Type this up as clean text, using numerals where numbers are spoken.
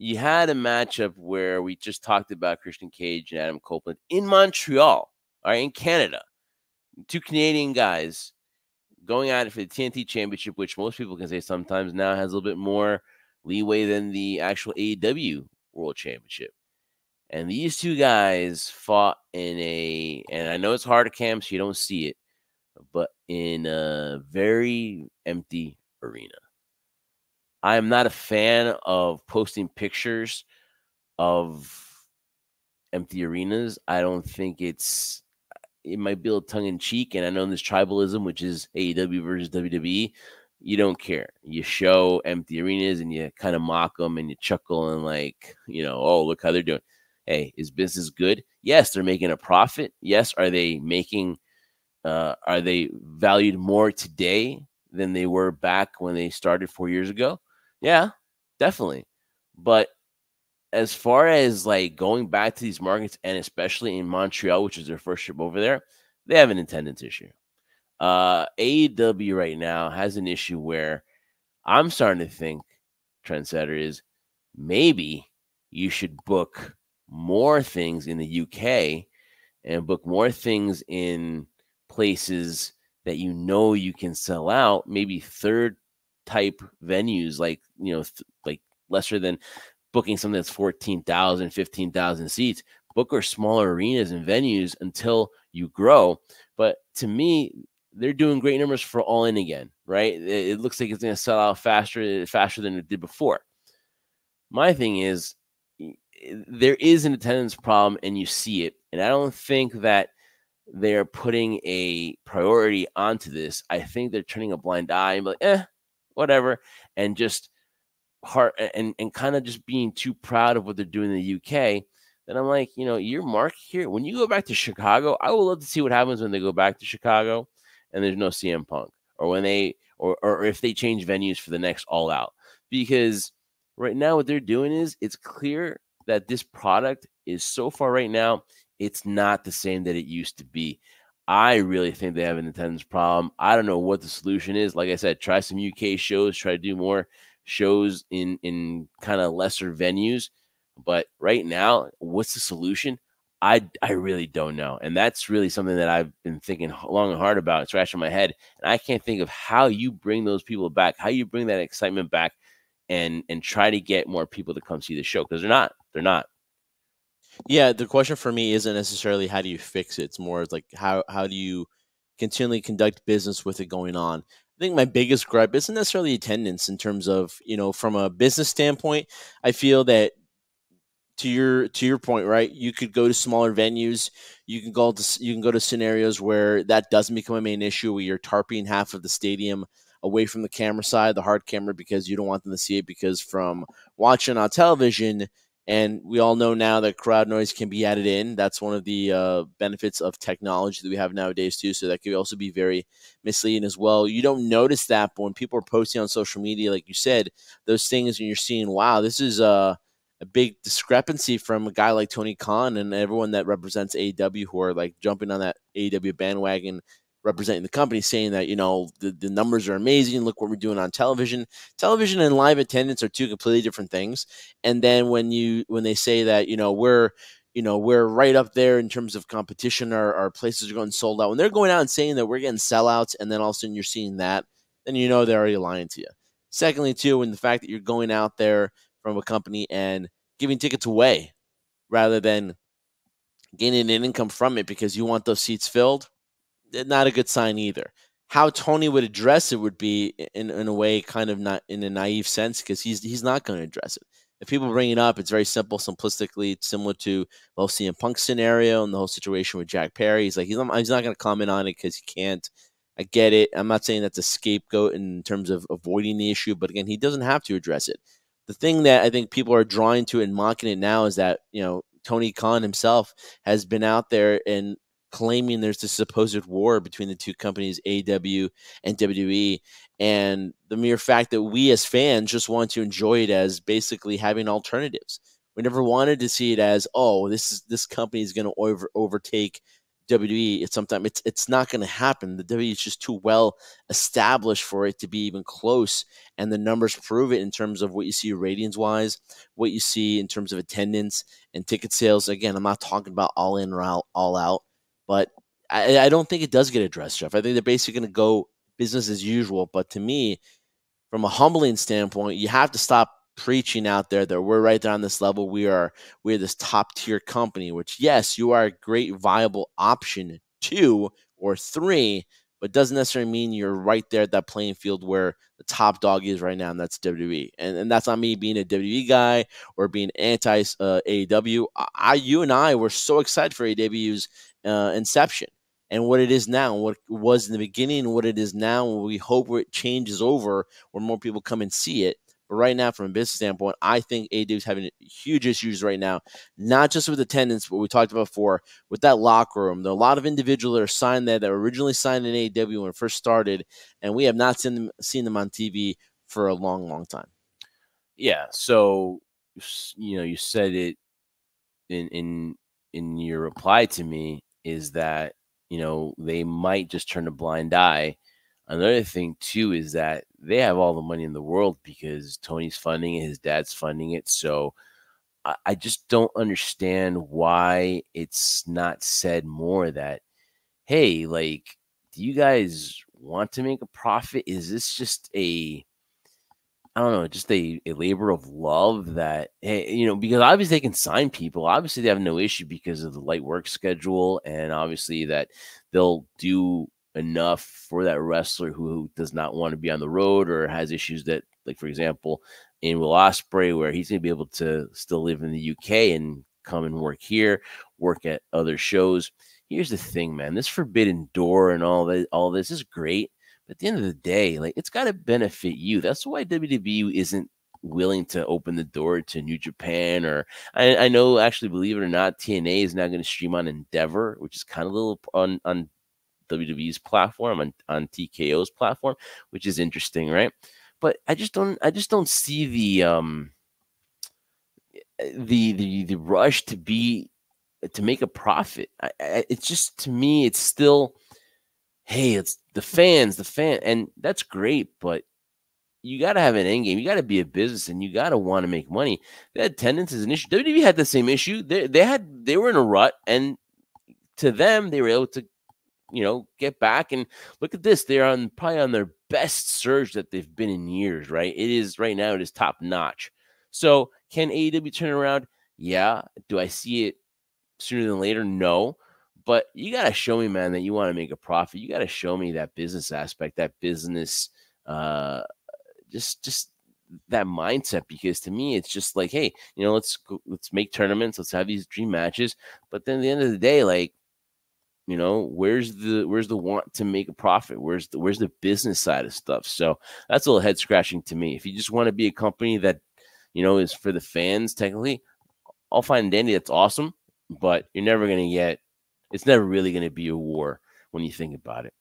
you had a matchup where we just talked about Christian Cage and Adam Copeland in Montreal, all right, in Canada. Two Canadian guys going at it for the TNT Championship, which most people can say sometimes now has a little bit more leeway than the actual AEW World Championship. And these two guys fought and I know it's hard to cam, so you don't see it, but in a very empty arena. I am not a fan of posting pictures of empty arenas. I don't think it might be a little tongue in cheek. And I know in this tribalism, which is AEW versus WWE, you don't care. You show empty arenas and you kind of mock them and you chuckle and like, oh, look how they're doing. Hey, is business good? Yes, they're making a profit. Yes, are they valued more today than they were back when they started 4 years ago? Yeah, definitely. But as far as like going back to these markets, and especially in Montreal, which is their first trip over there, they have an attendance issue. AEW right now has an issue where I'm starting to think, trendsetter, is maybe you should book more things in the UK and book more things in places that you can sell out, maybe third type venues, like like lesser than booking something that's 14,000, 15,000 seats. Book or smaller arenas and venues until you grow. But to me, they're doing great numbers for All In again, right? It looks like it's going to sell out faster than it did before. My thing is, there is an attendance problem, and you see it. And I don't think that they're putting a priority onto this. I think they're turning a blind eye and be like, whatever, and just and kind of just being too proud of what they're doing in the UK. Then I'm like, your mark here, when you go back to Chicago, I would love to see what happens when they go back to Chicago and there's no CM Punk, or when they or if they change venues for the next All Out. Because right now what they're doing is, it's clear that this product is so far right now, it's not the same that it used to be. I really think they have an attendance problem. I don't know what the solution is. Like I said, try some UK shows, try to do more shows in kind of lesser venues. But right now, what's the solution? I really don't know. And that's really something that I've been thinking long and hard about, scratching my head. And I can't think of how you bring those people back, how you bring that excitement back and try to get more people to come see the show, because they're not. Yeah, the question for me isn't necessarily how do you fix it. It's more like how do you continually conduct business with it going on. I think my biggest gripe isn't necessarily attendance in terms of, from a business standpoint. I feel that to your point, right? You could go to smaller venues. You can go to scenarios where that doesn't become a main issue, where you're tarping half of the stadium away from the camera side, the hard camera, because you don't want them to see it. Because from watching on television, and we all know now that crowd noise can be added in. That's one of the benefits of technology that we have nowadays too. So that could also be very misleading as well. You don't notice that, but when people are posting on social media, like you said, those things, and you're seeing, wow, this is a big discrepancy from a guy like Tony Khan and everyone that represents AEW, who are like jumping on that AEW bandwagon, representing the company, saying that, the numbers are amazing. Look what we're doing on television. Television and live attendance are two completely different things. And then when they say that, we're right up there in terms of competition, our places are going sold out. When they're going out and saying that we're getting sellouts, and then all of a sudden you're seeing that, then they're already lying to you. Secondly, too, when the fact that you're going out there from a company and giving tickets away rather than gaining an income from it because you want those seats filled, not a good sign either. How Tony would address it would be in a way, kind of not in a naive sense, because he's not going to address it. If people bring it up, it's very simple, simplistically. It's similar to the whole CM Punk scenario and the whole situation with Jack Perry. He's like, he's not going to comment on it because he can't. I get it. I'm not saying that's a scapegoat in terms of avoiding the issue, but again, he doesn't have to address it. The thing that I think people are drawing to and mocking it now is that, Tony Khan himself has been out there and claiming there's this supposed war between the two companies, AEW and WWE. And the mere fact that we as fans just want to enjoy it as basically having alternatives. We never wanted to see it as, oh, this company is going to overtake WWE, it's not going to happen. The WWE is just too well established for it to be even close, and the numbers prove it in terms of what you see ratings wise, what you see in terms of attendance and ticket sales. Again, I'm not talking about all in or all out, but I don't think it does get addressed, Jeff. I think they're basically going to go business as usual. But to me, from a humbling standpoint, you have to stop preaching out there that we're right there on this level. We're this top tier company, which yes, you are a great viable option 2 or 3, but doesn't necessarily mean you're right there at that playing field where the top dog is right now, and that's WWE. And that's not me being a WWE guy or being anti AEW. You and I were so excited for AEW's inception and what it is now, what it was in the beginning, and what it is now. And we hope it changes over where more people come and see it. But right now, from a business standpoint, I think AEW is having huge issues right now, not just with attendance, but we talked about before, with that locker room. There are a lot of individuals that are signed there that were originally signed in AEW when it first started, and we have not seen them on TV for a long, long time. Yeah. So, you said it in your reply to me, is that, they might just turn a blind eye. Another thing too is that they have all the money in the world because Tony's funding it, his dad's funding it. So I just don't understand why it's not said more that, hey, like, do you guys want to make a profit? Is this just I don't know, just a labor of love that, hey, because obviously they can sign people. Obviously they have no issue because of the light work schedule, and obviously that they'll do enough for that wrestler who does not want to be on the road or has issues that, like, for example, in Will Ospreay, where he's going to be able to still live in the UK and come and work here, work at other shows. Here's the thing, man, this forbidden door and all this is great. At the end of the day, like, it's got to benefit you. That's why WWE isn't willing to open the door to New Japan, or I know, actually, believe it or not, TNA is now going to stream on Endeavor, which is kind of a little on WWE's platform, on TKO's platform, which is interesting, right? But I just don't see the rush to make a profit. It's just, to me, it's still, hey, it's the fans, and that's great, but you got to have an end game. You got to be a business, and you got to want to make money. The attendance is an issue. WWE had the same issue. They were in a rut, and to them, they were able to, get back. And look at this. They're probably on their best surge that they've been in years, right? It is right now. It is top notch. So can AEW turn around? Yeah. Do I see it sooner than later? No. But you got to show me, man, that you want to make a profit. You got to show me that business aspect, that business, just that mindset. Because to me, it's just like, hey, let's make tournaments, let's have these dream matches. But then at the end of the day, like, where's the want to make a profit? Where's the business side of stuff? So that's a little head scratching to me. If you just want to be a company that, is for the fans, technically, all fine and dandy. That's awesome. But you're never going to get. It's never really going to be a war when you think about it.